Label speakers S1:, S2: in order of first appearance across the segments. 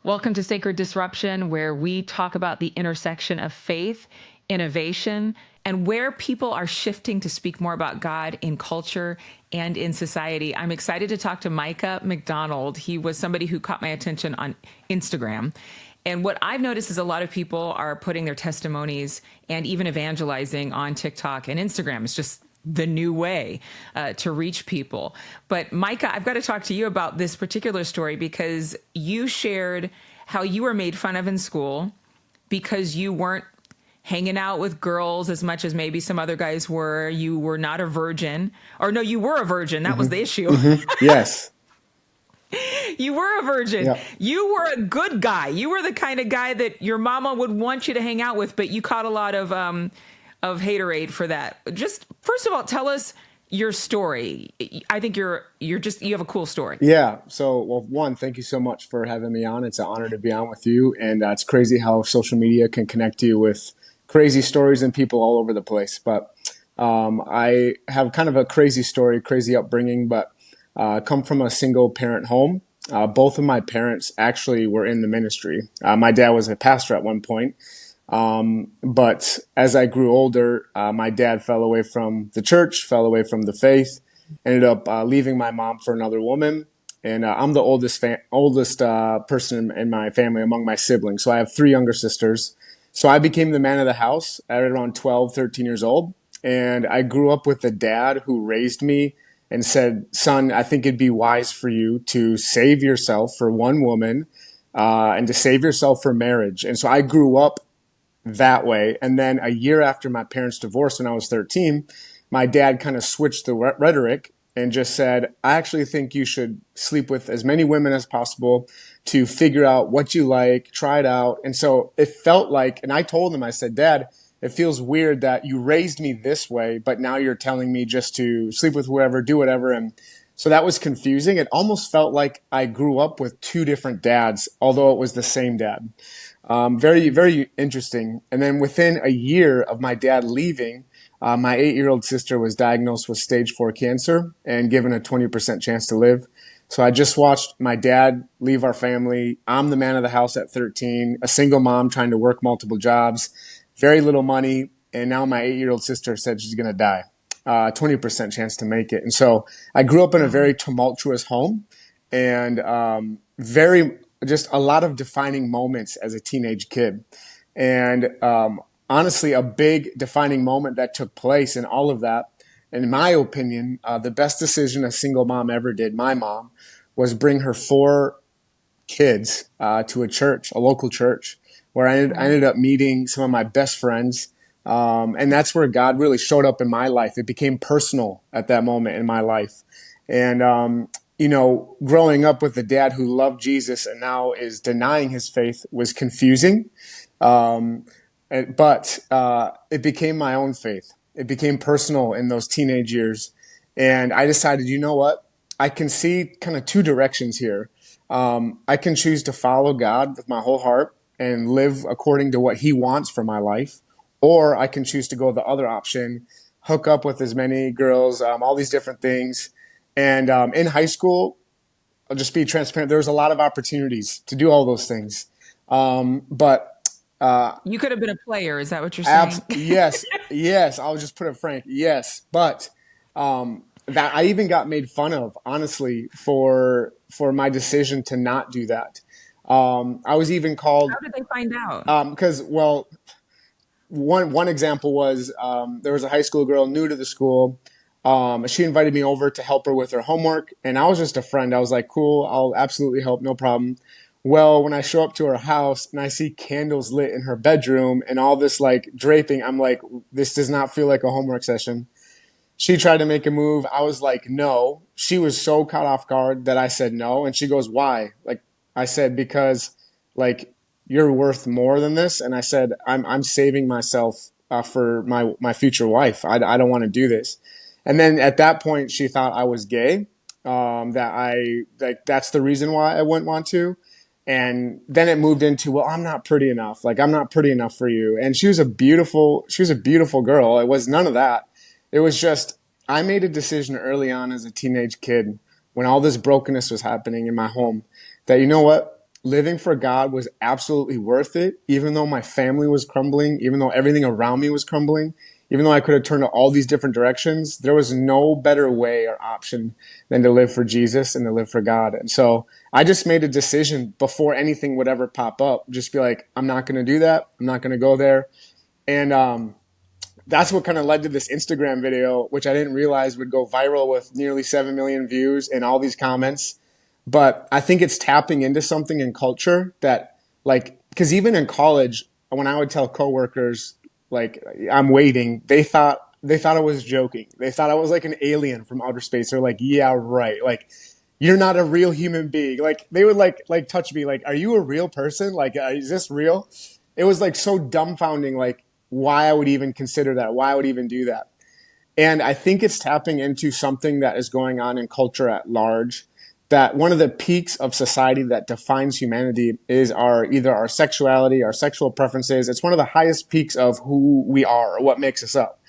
S1: Welcome to Sacred Disruption, where we talk about the intersection of faith, innovation, and where people are shifting to speak more about God in culture and in society. I'm excited to talk to Micah Macdonald. He was somebody who caught my attention on Instagram. And what I've noticed is a lot of people are putting their testimonies and even evangelizing on TikTok and Instagram. It's just the new way to reach people. But Micah, I've got to talk to you about this particular story because you shared how you were made fun of in school because you weren't hanging out with girls as much as maybe some other guys were. You were not a virgin. Or no, you were a virgin. That was the issue.
S2: Yes.
S1: You were a virgin.
S2: Yeah.
S1: You were a good guy. You were the kind of guy that your mama would want you to hang out with, but you caught a lot of haterade for that. Just first of all, tell us your story. I think you have a cool story.
S2: Yeah. So, well, one, thank you so much for having me on. It's an honor to be on with you. And it's crazy how social media can connect you with crazy stories and people all over the place. But I have kind of a crazy story, crazy upbringing, but come from a single parent home. Both of my parents actually were in the ministry. My dad was a pastor at one point. But as I grew older, my dad fell away from the church, fell away from the faith, ended up leaving my mom for another woman. And I'm the oldest person in my family among my siblings. So I have three younger sisters. So I became the man of the house at around 12, 13 years old. And I grew up with a dad who raised me and said, son, I think it'd be wise for you to save yourself for one woman and to save yourself for marriage. And so I grew up that way. And then a year after my parents divorced when I was 13, my dad kind of switched the rhetoric and just said, I actually think you should sleep with as many women as possible to figure out what you like, try it out. And so it felt like, and I told him, I said, Dad, it feels weird that you raised me this way, but now you're telling me just to sleep with whoever, do whatever. And so that was confusing. It almost felt like I grew up with two different dads, although it was the same dad. Very, very interesting. And then within a year of my dad leaving, my 8-year-old sister was diagnosed with stage 4 cancer and given a 20% chance to live. So I just watched my dad leave our family. I'm the man of the house at 13, a single mom trying to work multiple jobs, very little money. And now my 8-year-old sister said she's going to die, 20% chance to make it. And so I grew up in a very tumultuous home and just a lot of defining moments as a teenage kid. And honestly, a big defining moment that took place in all of that, in my opinion, the best decision a single mom ever did, my mom, was bring her 4 kids to a church, a local church, where I ended up meeting some of my best friends. And that's where God really showed up in my life. It became personal at that moment in my life. And growing up with a dad who loved Jesus and now is denying his faith was confusing. But it became my own faith. It became personal in those teenage years. And I decided, you know what? I can see kind of two directions here. I can choose to follow God with my whole heart and live according to what he wants for my life. Or I can choose to go the other option, hook up with as many girls, all these different things. And in high school, I'll just be transparent. There was a lot of opportunities to do all those things. But
S1: you could have been a player. Is that what you're saying?
S2: Yes. I'll just put it frank. Yes. But that I even got made fun of, honestly, for my decision to not do that. I was even called.
S1: How did they find out?
S2: Because, one example was there was a high school girl new to the school. She invited me over to help her with her homework, and I was just a friend. I was like, cool, I'll absolutely help, no problem. Well, when I show up to her house and I see candles lit in her bedroom and all this like draping, I'm like, this does not feel like a homework session. She tried to make a move. I was like, no. She was so caught off guard that I said no. And she goes, why? Like I said, because like you're worth more than this. And I said, I'm saving myself for my future wife. I don't want to do this. And then at that point, she thought I was gay. That's the reason why I wouldn't want to. And then it moved into, well, I'm not pretty enough. Like, I'm not pretty enough for you. And she was a beautiful girl. It was none of that. It was just, I made a decision early on as a teenage kid when all this brokenness was happening in my home that, you know what? living for God was absolutely worth it, even though my family was crumbling, even though everything around me was crumbling, even though I could have turned to all these different directions. There was no better way or option than to live for Jesus and to live for God. And so I just made a decision before anything would ever pop up. Just be like, I'm not going to do that. I'm not going to go there. And that's what kind of led to this Instagram video, which I didn't realize would go viral with nearly 7 million views and all these comments. But I think it's tapping into something in culture that, like, because even in college, when I would tell coworkers, like, I'm waiting, they thought I was joking. They thought I was like an alien from outer space. They're like, yeah, right. Like, you're not a real human being. Like, they would like touch me, like, are you a real person? Like, is this real? It was like so dumbfounding, like why I would even consider that, why I would even do that. And I think it's tapping into something that is going on in culture at large, that one of the peaks of society that defines humanity is either our sexuality, our sexual preferences. It's one of the highest peaks of who we are or what makes us up.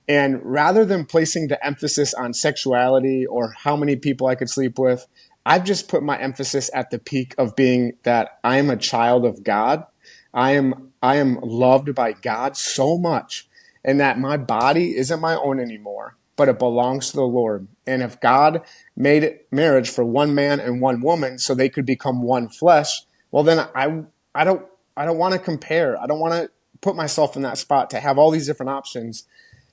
S2: And rather than placing the emphasis on sexuality or how many people I could sleep with, I've just put my emphasis at the peak of being that I am a child of God. I am loved by God so much, and that my body isn't my own anymore, but it belongs to the Lord. And if God made marriage for one man and one woman so they could become one flesh, well then I don't want to compare. I don't want to put myself in that spot to have all these different options.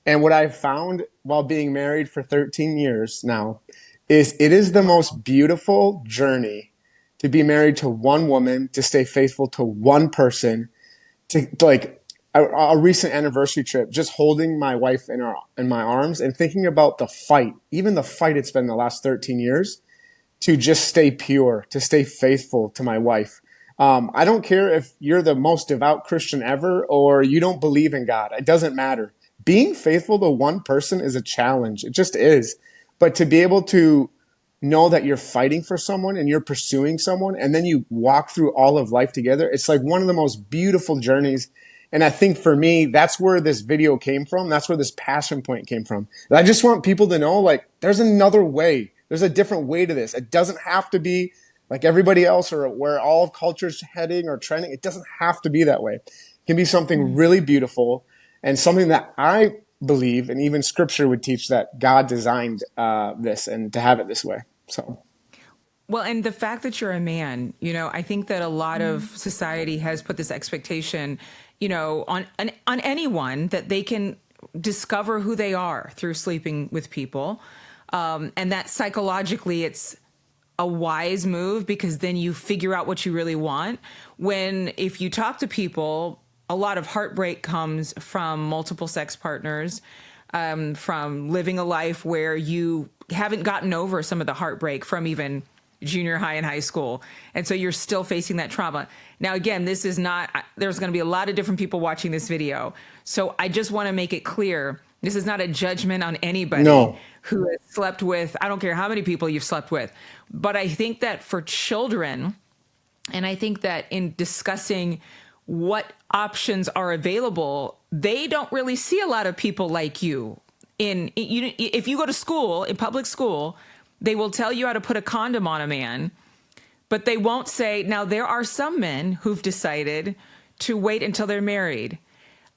S2: And what I've found while being married for 13 years now is it is the most beautiful journey to be married to one woman, to stay faithful to one person, to like a recent anniversary trip, just holding my wife in my arms and thinking about the fight, even the fight it's been the last 13 years, to just stay pure, to stay faithful to my wife. I don't care if you're the most devout Christian ever or you don't believe in God. It doesn't matter. Being faithful to one person is a challenge. It just is. But to be able to know that you're fighting for someone and you're pursuing someone and then you walk through all of life together, it's like one of the most beautiful journeys. And I think for me, that's where this video came from. That's where this passion point came from. And I just want people to know, like, there's another way. There's a different way to this. It doesn't have to be like everybody else or where all of culture's heading or trending. It doesn't have to be that way. It can be something really beautiful and something that I believe, and even scripture would teach, that God designed this and to have it this way. So,
S1: Well, and the fact that you're a man, I think that a lot of society has put this expectation, on anyone that they can discover who they are through sleeping with people, and that psychologically it's a wise move because then you figure out what you really want. When if you talk to people, a lot of heartbreak comes from multiple sex partners, from living a life where you haven't gotten over some of the heartbreak from even junior high and high school. And so you're still facing that trauma. Now, again, this is not, there's going to be a lot of different people watching this video. So I just want to make it clear, this is not a judgment on anybody
S2: no.
S1: who has slept with, I don't care how many people you've slept with. But I think that for children, and I think that in discussing what options are available, they don't really see a lot of people like you. If you go to school, in public school, they will tell you how to put a condom on a man, but they won't say, now there are some men who've decided to wait until they're married.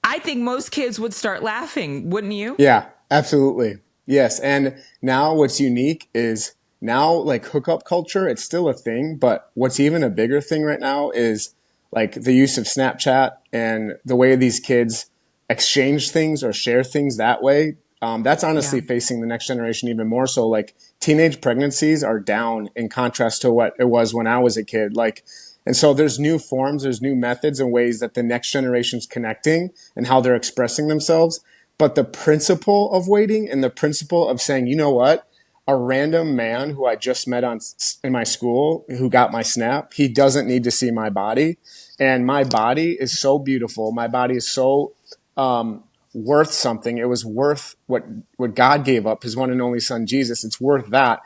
S1: I think most kids would start laughing, wouldn't you?
S2: Yeah, absolutely. Yes. And now what's unique is now, like, hookup culture, it's still a thing, but what's even a bigger thing right now is like the use of Snapchat and the way these kids exchange things or share things that way. That's honestly
S1: Yeah.
S2: facing the next generation even more so. Like, teenage pregnancies are down in contrast to what it was when I was a kid. Like, and so there's new forms, there's new methods and ways that the next generation's connecting and how they're expressing themselves. But the principle of waiting and the principle of saying, you know what, a random man who I just met in my school who got my snap, he doesn't need to see my body. And my body is so beautiful. My body is so worth something. It was worth what God gave up, his one and only son, Jesus. It's worth that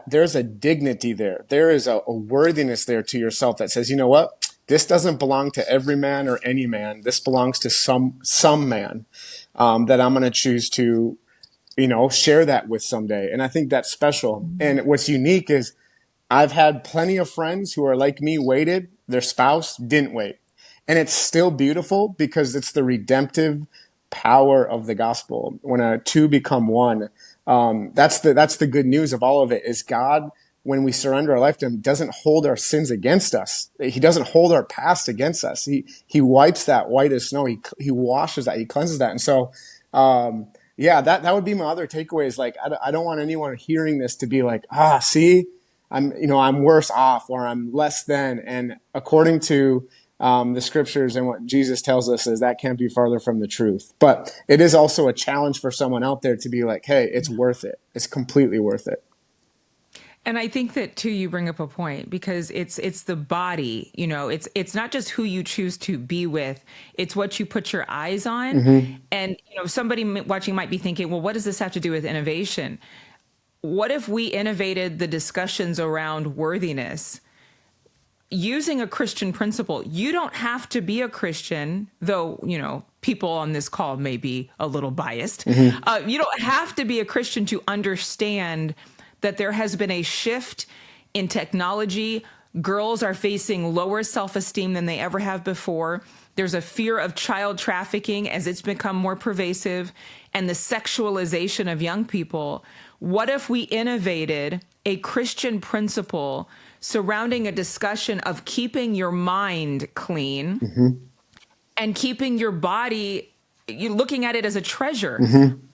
S2: there's a dignity there. There is a worthiness there to yourself that says, you know what? This doesn't belong to every man or any man. This belongs to some man that I'm going to choose to, share that with someday. And I think that's special. And what's unique is I've had plenty of friends who are like me, waited, their spouse didn't wait. And it's still beautiful because it's the redemptive power of the gospel. When two become one, that's the good news of all of it is God, when we surrender our life to him, doesn't hold our sins against us. He doesn't hold our past against us. He wipes that white as snow. He washes that. He cleanses that. And so, yeah, that would be my other takeaway is like, I don't want anyone hearing this to be like, see, I'm worse off or I'm less than. And according to the scriptures and what Jesus tells us is that can't be farther from the truth. But it is also a challenge for someone out there to be like, hey, it's worth it. It's completely worth it.
S1: And I think that too, you bring up a point because it's the body, it's not just who you choose to be with, it's what you put your eyes on.
S2: Mm-hmm.
S1: And, somebody watching might be thinking, well, what does this have to do with innovation? What if we innovated the discussions around worthiness using a Christian principle? You don't have to be a Christian, though, people on this call may be a little biased.
S2: Mm-hmm.
S1: You don't have to be a Christian to understand that there has been a shift in technology. Girls are facing lower self-esteem than they ever have before. There's a fear of child trafficking as it's become more pervasive, and the sexualization of young people. What if we innovated a Christian principle surrounding a discussion of keeping your mind clean
S2: Mm-hmm.
S1: and keeping your body, you looking at it as a treasure?
S2: Mm-hmm.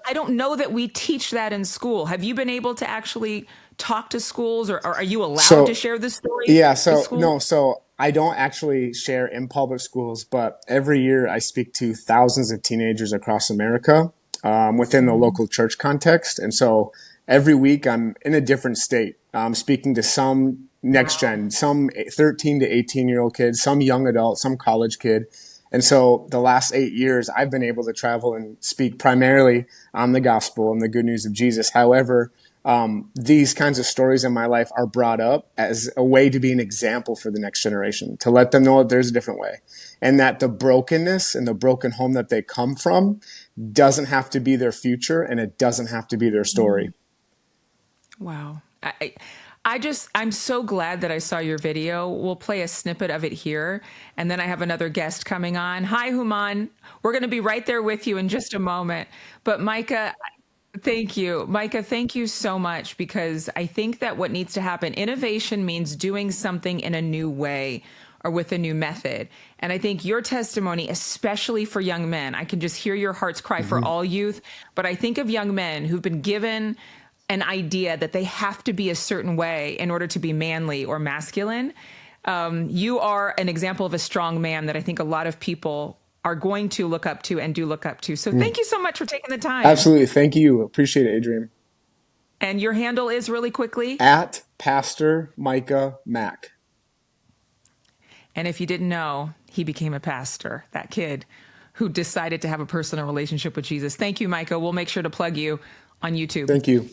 S1: I don't know that we teach that in school. Have you been able to actually talk to schools, or are you allowed to share this story
S2: Yeah,
S1: with
S2: so
S1: schools?
S2: no, so I don't actually share in public schools, but every year I speak to thousands of teenagers across America within the local church context. And so every week I'm in a different state, speaking to some next gen, some 13 to 18-year-old kids, some young adult, some college kid. And so the last 8 years, I've been able to travel and speak primarily on the gospel and the good news of Jesus. However, these kinds of stories in my life are brought up as a way to be an example for the next generation, to let them know that there's a different way and that the brokenness and the broken home that they come from doesn't have to be their future and it doesn't have to be their story.
S1: Wow. I'm so glad that I saw your video. We'll play a snippet of it here. And then I have another guest coming on. Hi, Human. We're going to be right there with you in just a moment. But Micah, thank you. Micah, thank you so much, because I think that what needs to happen, innovation means doing something in a new way or with a new method. And I think your testimony, especially for young men, I can just hear your heart's cry for all youth. But I think of young men who've been given an idea that they have to be a certain way in order to be manly or masculine. You are an example of a strong man that I think a lot of people are going to look up to and do look up to. So thank you so much for taking the time.
S2: Absolutely. Thank you. Appreciate it, Adrian.
S1: And your handle is, really quickly?
S2: At Pastor Micah Mac.
S1: And if you didn't know, he became a pastor, that kid who decided to have a personal relationship with Jesus. Thank you, Micah. We'll make sure to plug you on YouTube.
S2: Thank you.